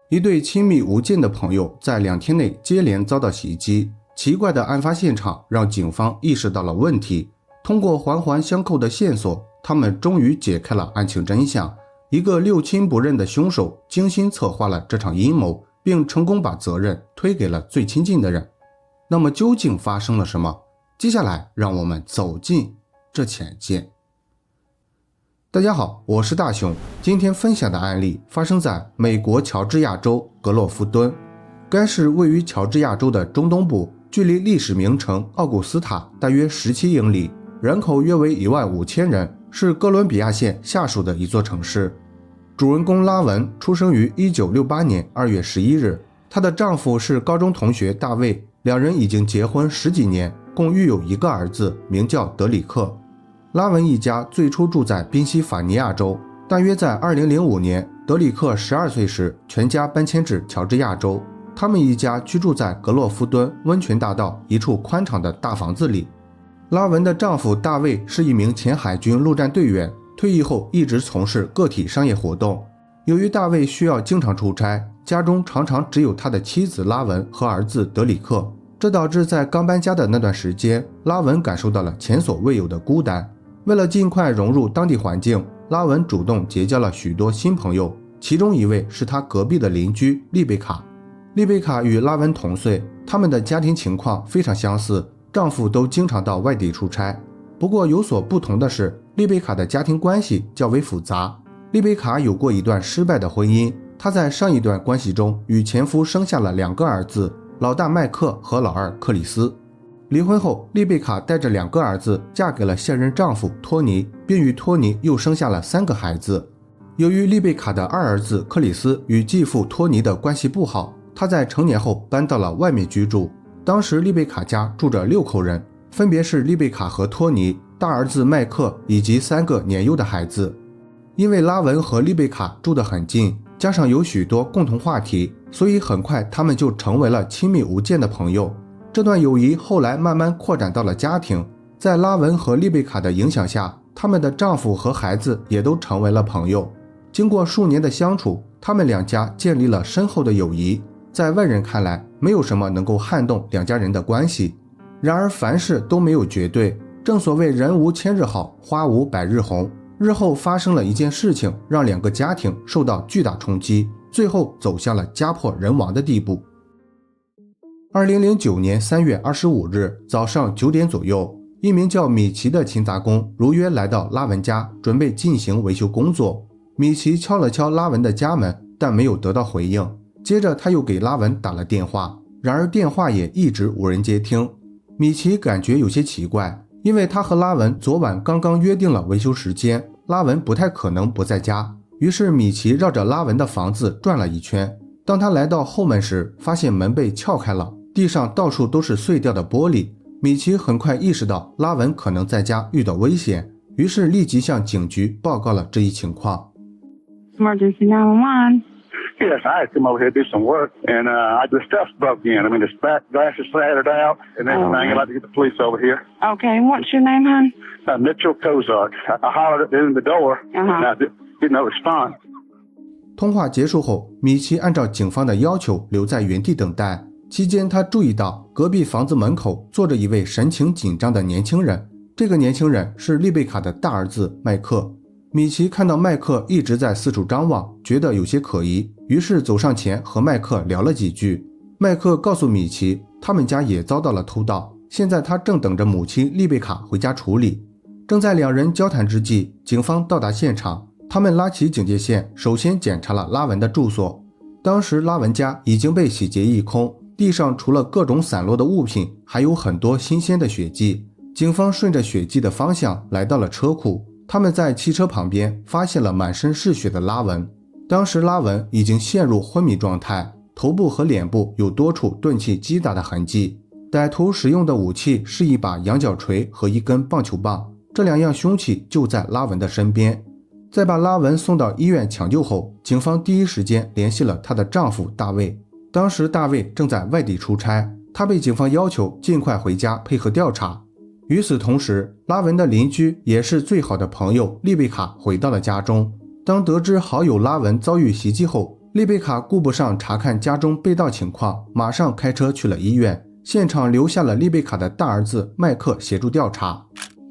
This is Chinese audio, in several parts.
一对亲密无间的朋友在2天内接连遭到袭击，奇怪的案发现场让警方意识到了问题。通过环环相扣的线索，他们终于解开了案情真相。一个六亲不认的凶手精心策划了这场阴谋，并成功把责任推给了最亲近的人。那么究竟发生了什么？接下来让我们走进这浅见。大家好，我是大熊。今天分享的案例发生在美国乔治亚州格洛夫敦。该市位于乔治亚州的中东部，距离历史名城奥古斯塔大约17英里，人口约为15000人，是哥伦比亚县下属的一座城市。主人公拉文出生于1968年2月11日，她的丈夫是高中同学大卫，两人已经结婚10几年，共育有一个儿子，名叫德里克。拉文一家最初住在宾夕法尼亚州，大约在2005年，德里克12岁时，全家搬迁至乔治亚州。他们一家居住在格洛夫敦温泉大道一处宽敞的大房子里。拉文的丈夫大卫是一名前海军陆战队员，退役后一直从事个体商业活动。由于大卫需要经常出差，家中常常只有他的妻子拉文和儿子德里克，这导致在刚搬家的那段时间，拉文感受到了前所未有的孤单。为了尽快融入当地环境，拉文主动结交了许多新朋友，其中一位是他隔壁的邻居丽贝卡。丽贝卡与拉文同岁，他们的家庭情况非常相似，丈夫都经常到外地出差。不过有所不同的是，丽贝卡的家庭关系较为复杂。丽贝卡有过一段失败的婚姻，她在上一段关系中与前夫生下了2个儿子，老大麦克和老二克里斯。离婚后，丽贝卡带着2个儿子嫁给了现任丈夫托尼，并与托尼又生下了3个孩子。由于丽贝卡的二儿子克里斯与继父托尼的关系不好，他在成年后搬到了外面居住。当时丽贝卡家住着6口人，分别是丽贝卡和托尼、大儿子麦克以及3个年幼的孩子。因为拉文和丽贝卡住得很近，加上有许多共同话题，所以很快他们就成为了亲密无间的朋友。这段友谊后来慢慢扩展到了家庭，在拉文和丽贝卡的影响下，他们的丈夫和孩子也都成为了朋友。经过数年的相处，他们2家建立了深厚的友谊。在外人看来，没有什么能够撼动2家人的关系。然而凡事都没有绝对，正所谓人无千日好，花无百日红。日后发生了一件事情，让2个家庭受到巨大冲击，最后走向了家破人亡的地步。2009年3月25日早上9点左右，一名叫米奇的勤杂工如约来到拉文家，准备进行维修工作。米奇敲了敲拉文的家门，但没有得到回应。接着他又给拉文打了电话，然而电话也一直无人接听。米奇感觉有些奇怪，因为他和拉文昨晚刚刚约定了维修时间，拉文不太可能不在家。于是米奇绕着拉文的房子转了一圈。当他来到后门时，发现门被撬开了，地上到处都是碎掉的玻璃。米奇很快意识到拉文可能在家遇到危险，于是立即向警局报告了这一情况。 Emergency 911. Yes, I had come over here to do some work, and the stuff's broke in. I mean, the glass is shattered out, and everything. I'd like to get the police over here. Okay, what's your name, hon? Mitchell Kozark. I hollered at them in the door, and I did no response. 通话结束后，米奇按照警方的要求留在原地等待。期间，他注意到隔壁房子门口坐着一位神情紧张的年轻人。这个年轻人是丽贝卡的大儿子麦克。米奇看到麦克一直在四处张望，觉得有些可疑，于是走上前和麦克聊了几句。麦克告诉米奇，他们家也遭到了偷盗，现在他正等着母亲丽贝卡回家处理。正在2人交谈之际，警方到达现场，他们拉起警戒线，首先检查了拉文的住所。当时拉文家已经被洗劫一空，地上除了各种散落的物品，还有很多新鲜的血迹。警方顺着血迹的方向来到了车库，他们在汽车旁边发现了满身是血的拉文。当时拉文已经陷入昏迷状态，头部和脸部有多处钝器击打的痕迹。歹徒使用的武器是一把羊角锤和一根棒球棒，这2样凶器就在拉文的身边。在把拉文送到医院抢救后，警方第一时间联系了她的丈夫大卫。当时大卫正在外地出差，他被警方要求尽快回家配合调查。与此同时，拉文的邻居也是最好的朋友丽贝卡回到了家中。当得知好友拉文遭遇袭击后，丽贝卡顾不上查看家中被盗情况，马上开车去了医院，现场留下了丽贝卡的大儿子麦克协助调查。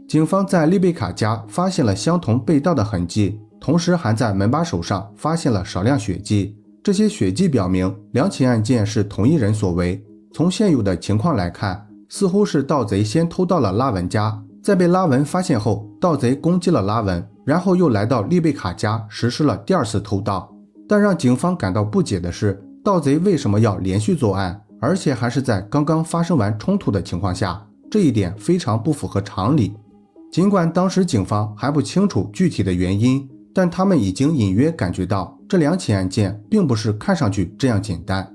警方在丽贝卡家发现了相同被盗的痕迹，同时还在门把手上发现了少量血迹。这些血迹表明两起案件是同一人所为。从现有的情况来看，似乎是盗贼先偷到了拉文家，在被拉文发现后，盗贼攻击了拉文，然后又来到丽贝卡家实施了第二次偷盗。但让警方感到不解的是，盗贼为什么要连续作案，而且还是在刚刚发生完冲突的情况下，这一点非常不符合常理。尽管当时警方还不清楚具体的原因，但他们已经隐约感觉到这两起案件并不是看上去这样简单。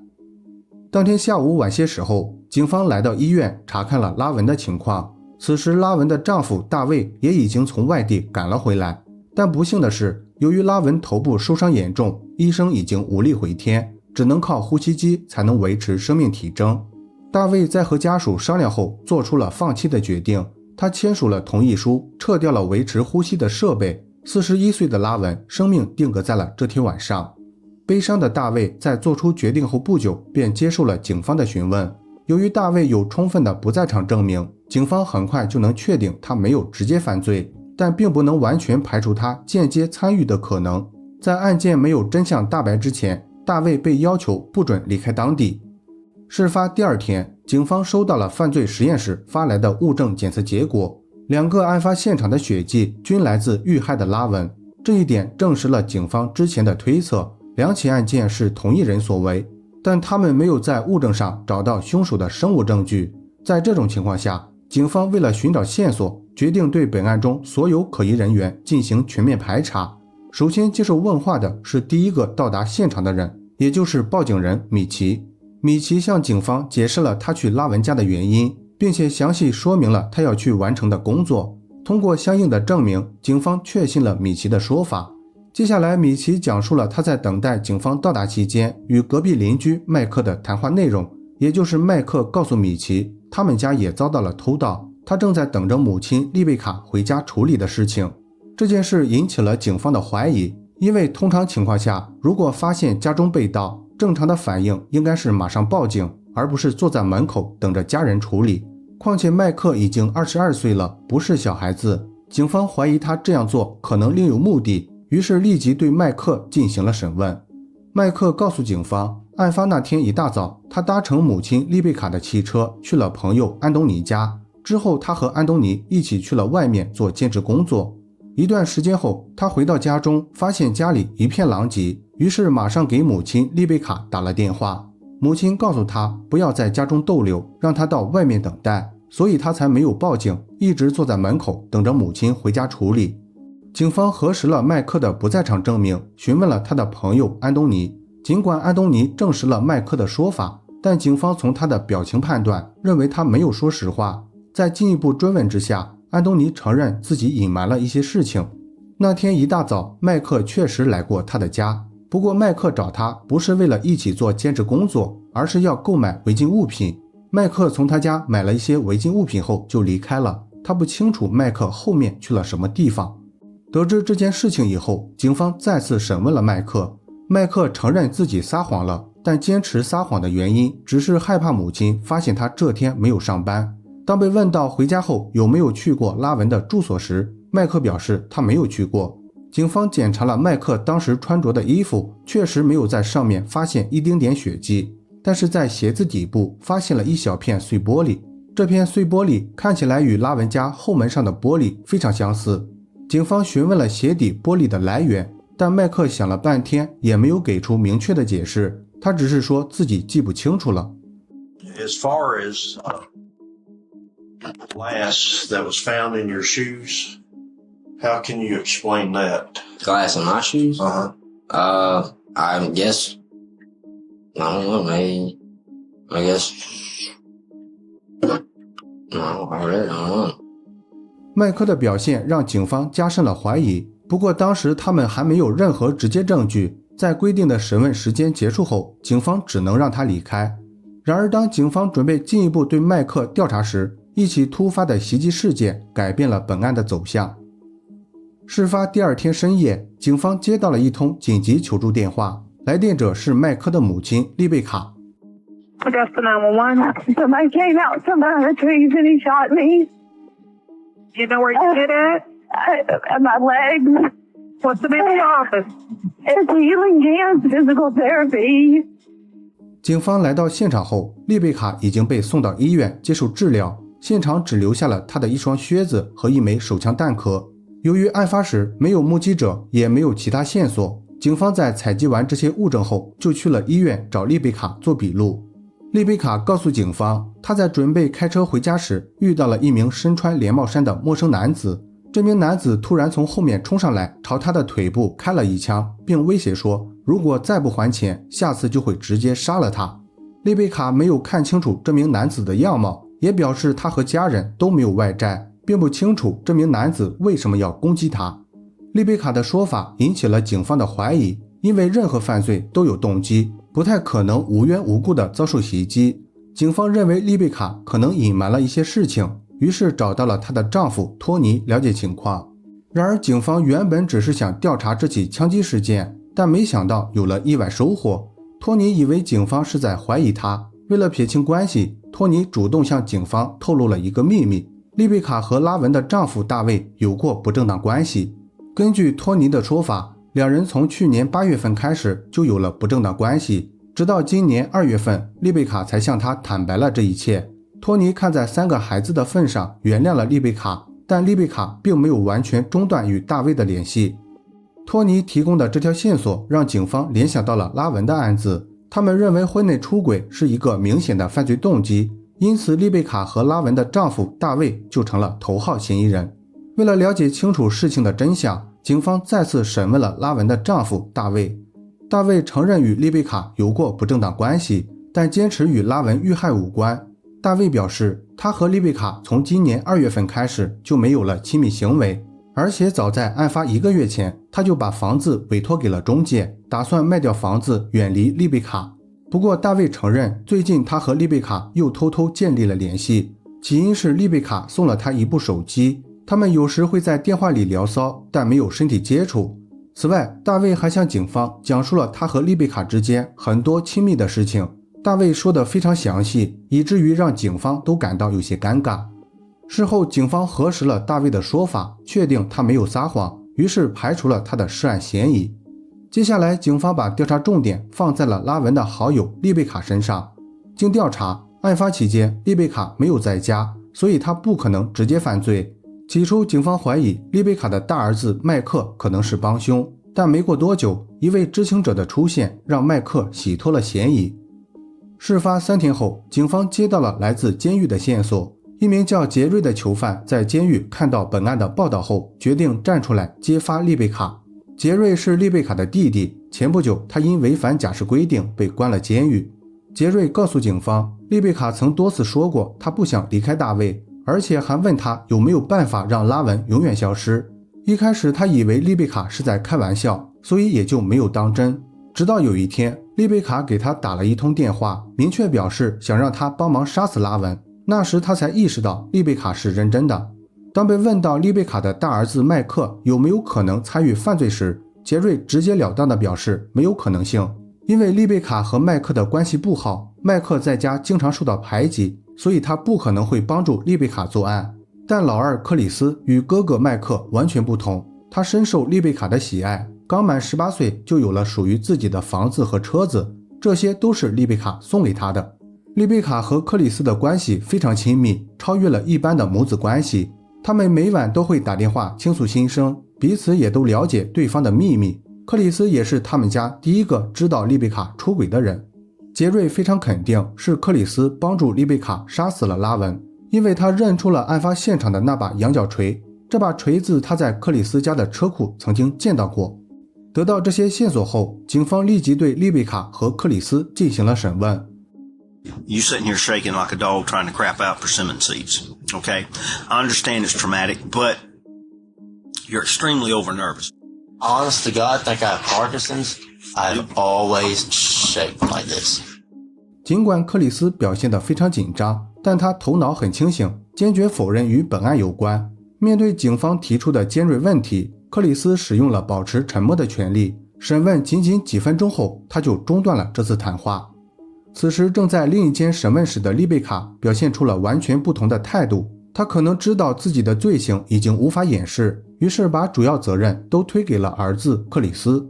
当天下午晚些时候，警方来到医院查看了拉文的情况。此时拉文的丈夫大卫也已经从外地赶了回来，但不幸的是，由于拉文头部受伤严重，医生已经无力回天，只能靠呼吸机才能维持生命体征。大卫在和家属商量后做出了放弃的决定，他签署了同意书，撤掉了维持呼吸的设备。41岁的拉文生命定格在了这天晚上。悲伤的大卫在做出决定后不久便接受了警方的询问。由于大卫有充分的不在场证明，警方很快就能确定他没有直接犯罪，但并不能完全排除他间接参与的可能。在案件没有真相大白之前，大卫被要求不准离开当地。事发第二天，警方收到了犯罪实验室发来的物证检测结果，2个案发现场的血迹均来自遇害的拉文，这一点证实了警方之前的推测，两起案件是同一人所为，但他们没有在物证上找到凶手的生物证据。在这种情况下，警方为了寻找线索，决定对本案中所有可疑人员进行全面排查。首先接受问话的是第一个到达现场的人，也就是报警人米奇。米奇向警方解释了他去拉文家的原因，并且详细说明了他要去完成的工作。通过相应的证明，警方确信了米奇的说法。接下来，米奇讲述了他在等待警方到达期间与隔壁邻居麦克的谈话内容，也就是麦克告诉米奇，他们家也遭到了偷盗，他正在等着母亲丽贝卡回家处理的事情。这件事引起了警方的怀疑，因为通常情况下，如果发现家中被盗，正常的反应应该是马上报警，而不是坐在门口等着家人处理。况且麦克已经22岁了，不是小孩子，警方怀疑他这样做可能另有目的，于是立即对麦克进行了审问。麦克告诉警方，案发那天一大早，他搭乘母亲丽贝卡的汽车去了朋友安东尼家，之后他和安东尼一起去了外面做兼职工作。一段时间后，他回到家中，发现家里一片狼藉，于是马上给母亲丽贝卡打了电话。母亲告诉他不要在家中逗留，让他到外面等待，所以他才没有报警，一直坐在门口等着母亲回家处理。警方核实了麦克的不在场证明，询问了他的朋友安东尼。尽管安东尼证实了麦克的说法，但警方从他的表情判断，认为他没有说实话。在进一步追问之下，安东尼承认自己隐瞒了一些事情。那天一大早，麦克确实来过他的家，不过麦克找他不是为了一起做兼职工作，而是要购买违禁物品。麦克从他家买了一些违禁物品后就离开了，他不清楚麦克后面去了什么地方。得知这件事情以后，警方再次审问了麦克。麦克承认自己撒谎了，但坚持撒谎的原因只是害怕母亲发现他这天没有上班。当被问到回家后有没有去过拉文的住所时，麦克表示他没有去过。警方检查了麦克当时穿着的衣服，确实没有在上面发现一丁点血迹，但是在鞋子底部发现了一小片碎玻璃。这片碎玻璃看起来与拉文家后门上的玻璃非常相似。警方询问了鞋底玻璃的来源，但麦克想了半天也没有给出明确的解释，他只是说自己记不清楚了。 As far as glass that was found in your shoes, how can you explain that? Glass in my shoes? I guess, I don't know, maybe, I guess, no, I really don't know. 麦克的表现让警方加深了怀疑，不过当时他们还没有任何直接证据，在规定的审问时间结束后，警方只能让他离开。然而当警方准备进一步对麦克调查时，一起突发的袭击事件改变了本案的走向。事发第二天深夜，警方接到了一通紧急求助电话，来电者是麦克的母亲丽贝卡。I got the 911. Somebody came out from behind the trees and he shot me. You know where you hit at? At my legs. What's the name of the office? It's Healing Hands Physical Therapy. 警方来到现场后，丽贝卡已经被送到医院接受治疗，现场只留下了她的一双靴子和一枚手枪弹壳。由于案发时没有目击者，也没有其他线索，警方在采集完这些物证后，就去了医院找丽贝卡做笔录。丽贝卡告诉警方，她在准备开车回家时，遇到了一名身穿连帽衫的陌生男子。这名男子突然从后面冲上来，朝她的腿部开了一枪，并威胁说，如果再不还钱，下次就会直接杀了她。丽贝卡没有看清楚这名男子的样貌，也表示她和家人都没有外债，并不清楚这名男子为什么要攻击她。丽贝卡的说法引起了警方的怀疑，因为任何犯罪都有动机，不太可能无缘无故的遭受袭击。警方认为丽贝卡可能隐瞒了一些事情，于是找到了她的丈夫托尼了解情况。然而警方原本只是想调查这起枪击事件，但没想到有了意外收获。托尼以为警方是在怀疑他，为了撇清关系，托尼主动向警方透露了一个秘密，丽贝卡和拉文的丈夫大卫有过不正当关系。根据托尼的说法，两人从去年8月份开始就有了不正当关系，直到今年2月份，丽贝卡才向他坦白了这一切。托尼看在3个孩子的份上原谅了丽贝卡，但丽贝卡并没有完全中断与大卫的联系。托尼提供的这条线索让警方联想到了拉文的案子，他们认为婚内出轨是一个明显的犯罪动机，因此丽贝卡和拉文的丈夫大卫就成了头号嫌疑人。为了了解清楚事情的真相，警方再次审问了拉文的丈夫大卫。大卫承认与丽贝卡有过不正当关系，但坚持与拉文遇害无关。大卫表示，他和丽贝卡从今年2月份开始就没有了亲密行为，而且早在案发1个月前，他就把房子委托给了中介，打算卖掉房子远离丽贝卡。不过大卫承认，最近他和丽贝卡又偷偷建立了联系，起因是丽贝卡送了他一部手机，他们有时会在电话里聊骚，但没有身体接触。此外，大卫还向警方讲述了他和丽贝卡之间很多亲密的事情，大卫说得非常详细，以至于让警方都感到有些尴尬。事后警方核实了大卫的说法，确定他没有撒谎，于是排除了他的涉案嫌疑。接下来警方把调查重点放在了拉文的好友丽贝卡身上。经调查，案发期间丽贝卡没有在家，所以他不可能直接犯罪。起初警方怀疑丽贝卡的大儿子麦克可能是帮凶，但没过多久，一位知情者的出现让麦克洗脱了嫌疑。事发3天后，警方接到了来自监狱的线索，一名叫杰瑞的囚犯在监狱看到本案的报道后，决定站出来揭发丽贝卡。杰瑞是丽贝卡的弟弟，前不久他因违反假释规定被关了监狱。杰瑞告诉警方，丽贝卡曾多次说过他不想离开大卫，而且还问他有没有办法让拉文永远消失。一开始他以为丽贝卡是在开玩笑，所以也就没有当真。直到有一天，丽贝卡给他打了一通电话，明确表示想让他帮忙杀死拉文，那时他才意识到丽贝卡是认真的。当被问到丽贝卡的大儿子麦克有没有可能参与犯罪时，杰瑞直截了当地表示没有可能性，因为丽贝卡和麦克的关系不好，麦克在家经常受到排挤，所以他不可能会帮助丽贝卡作案。但老二克里斯与哥哥麦克完全不同，他深受丽贝卡的喜爱，刚满18岁就有了属于自己的房子和车子，这些都是丽贝卡送给他的。丽贝卡和克里斯的关系非常亲密，超越了一般的母子关系，他们每晚都会打电话倾诉心声，彼此也都了解对方的秘密。克里斯也是他们家第一个知道丽贝卡出轨的人。杰瑞非常肯定是克里斯帮助丽贝卡杀死了拉文，因为他认出了案发现场的那把羊角锤，这把锤子他在克里斯家的车库曾经见到过。得到这些线索后，警方立即对丽贝卡和克里斯进行了审问。You sitting here shaking like a dog trying to crap out persimmon seeds, okay? I understand it's traumatic, but you're extremely over nervous. Honest to God, think I have Parkinson's? I've always shaken like this. 尽管克里斯表现得非常紧张，但他头脑很清醒，坚决否认与本案有关。面对警方提出的尖锐问题，克里斯使用了保持沉默的权利，审问仅几分钟后，他就中断了这次谈话。此时正在另一间审问室的丽贝卡表现出了完全不同的态度，她可能知道自己的罪行已经无法掩饰，于是把主要责任都推给了儿子克里斯。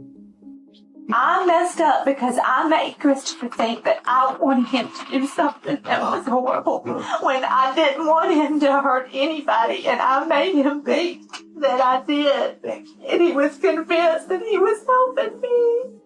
I messed up because I made Christopher think that I wanted him to do something that was horrible when I didn't want him to hurt anybody, and I made him think that I did, and he was convinced that he was helping me.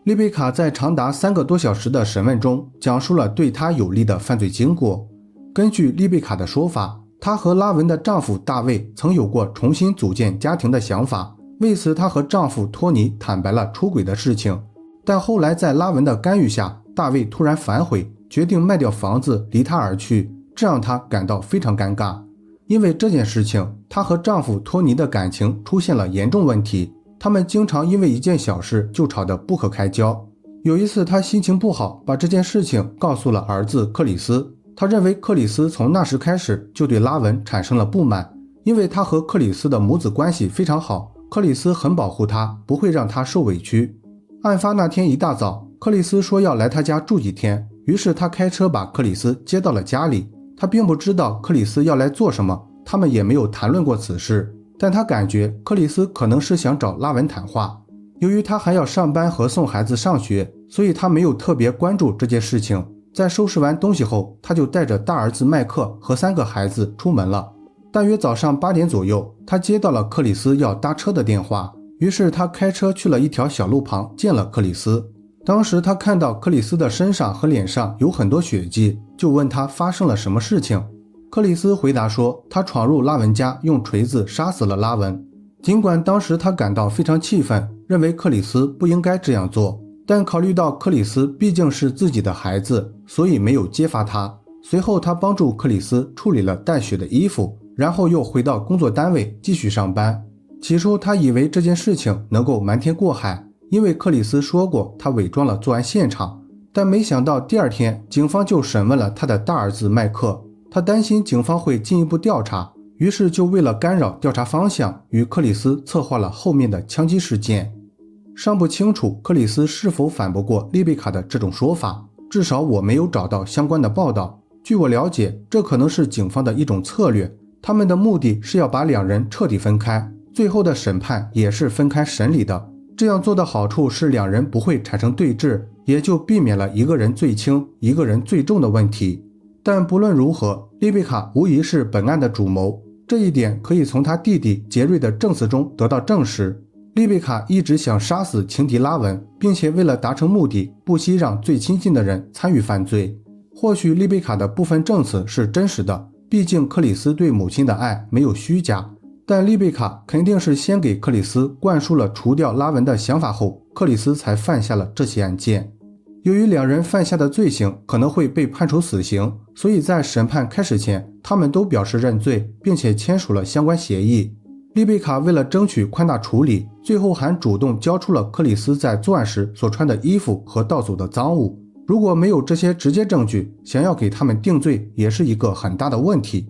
丽贝卡在长达3个多小时的审问中讲述了对她有利的犯罪经过。根据丽贝卡的说法，她和拉文的丈夫大卫曾有过重新组建家庭的想法，为此她和丈夫托尼坦白了出轨的事情。但后来在拉文的干预下，大卫突然反悔，决定卖掉房子离她而去，这让她感到非常尴尬。因为这件事情，她和丈夫托尼的感情出现了严重问题，他们经常因为一件小事就吵得不可开交。有一次她心情不好，把这件事情告诉了儿子克里斯。她认为克里斯从那时开始就对拉文产生了不满，因为她和克里斯的母子关系非常好，克里斯很保护她，不会让她受委屈。案发那天一大早，克里斯说要来她家住几天，于是她开车把克里斯接到了家里。她并不知道克里斯要来做什么，他们也没有谈论过此事，但她感觉克里斯可能是想找拉文谈话。由于她还要上班和送孩子上学，所以她没有特别关注这件事情。在收拾完东西后，她就带着大儿子麦克和3个孩子出门了。大约早上8点左右，她接到了克里斯要搭车的电话，于是她开车去了一条小路旁见了克里斯。当时她看到克里斯的身上和脸上有很多血迹，就问他发生了什么事情。克里斯回答说，他闯入拉文家，用锤子杀死了拉文。尽管当时他感到非常气愤，认为克里斯不应该这样做，但考虑到克里斯毕竟是自己的孩子，所以没有揭发他。随后他帮助克里斯处理了带血的衣服，然后又回到工作单位继续上班。起初他以为这件事情能够瞒天过海，因为克里斯说过他伪装了作案现场，但没想到第2天警方就审问了他的大儿子麦克。他担心警方会进一步调查，于是就为了干扰调查方向，与克里斯策划了后面的枪击事件。尚不清楚克里斯是否反驳过丽贝卡的这种说法，至少我没有找到相关的报道。据我了解，这可能是警方的一种策略，他们的目的是要把2人彻底分开，最后的审判也是分开审理的。这样做的好处是2人不会产生对峙，也就避免了一个人最轻一个人最重的问题。但不论如何，丽贝卡无疑是本案的主谋，这一点可以从他弟弟杰瑞的证词中得到证实。丽贝卡一直想杀死情敌拉文，并且为了达成目的，不惜让最亲近的人参与犯罪。或许丽贝卡的部分证词是真实的，毕竟克里斯对母亲的爱没有虚假，但丽贝卡肯定是先给克里斯灌输了除掉拉文的想法后，克里斯才犯下了这起案件。由于2人犯下的罪行可能会被判处死刑，所以在审判开始前，他们都表示认罪，并且签署了相关协议。丽贝卡为了争取宽大处理，最后还主动交出了克里斯在作案时所穿的衣服和盗走的赃物。如果没有这些直接证据，想要给他们定罪也是一个很大的问题。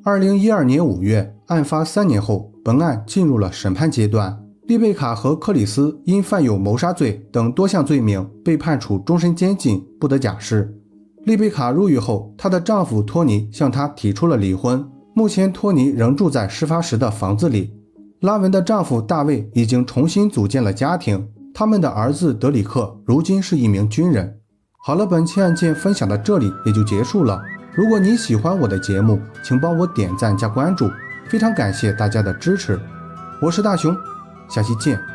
2012年5月，案发3年后，本案进入了审判阶段。丽贝卡和克里斯因犯有谋杀罪等多项罪名被判处终身监禁，不得假释。丽贝卡入狱后，她的丈夫托尼向她提出了离婚，目前托尼仍住在事发时的房子里。拉文的丈夫大卫已经重新组建了家庭，他们的儿子德里克如今是一名军人。好了，本期案件分享到这里也就结束了。如果你喜欢我的节目，请帮我点赞加关注，非常感谢大家的支持。我是大熊，下期见。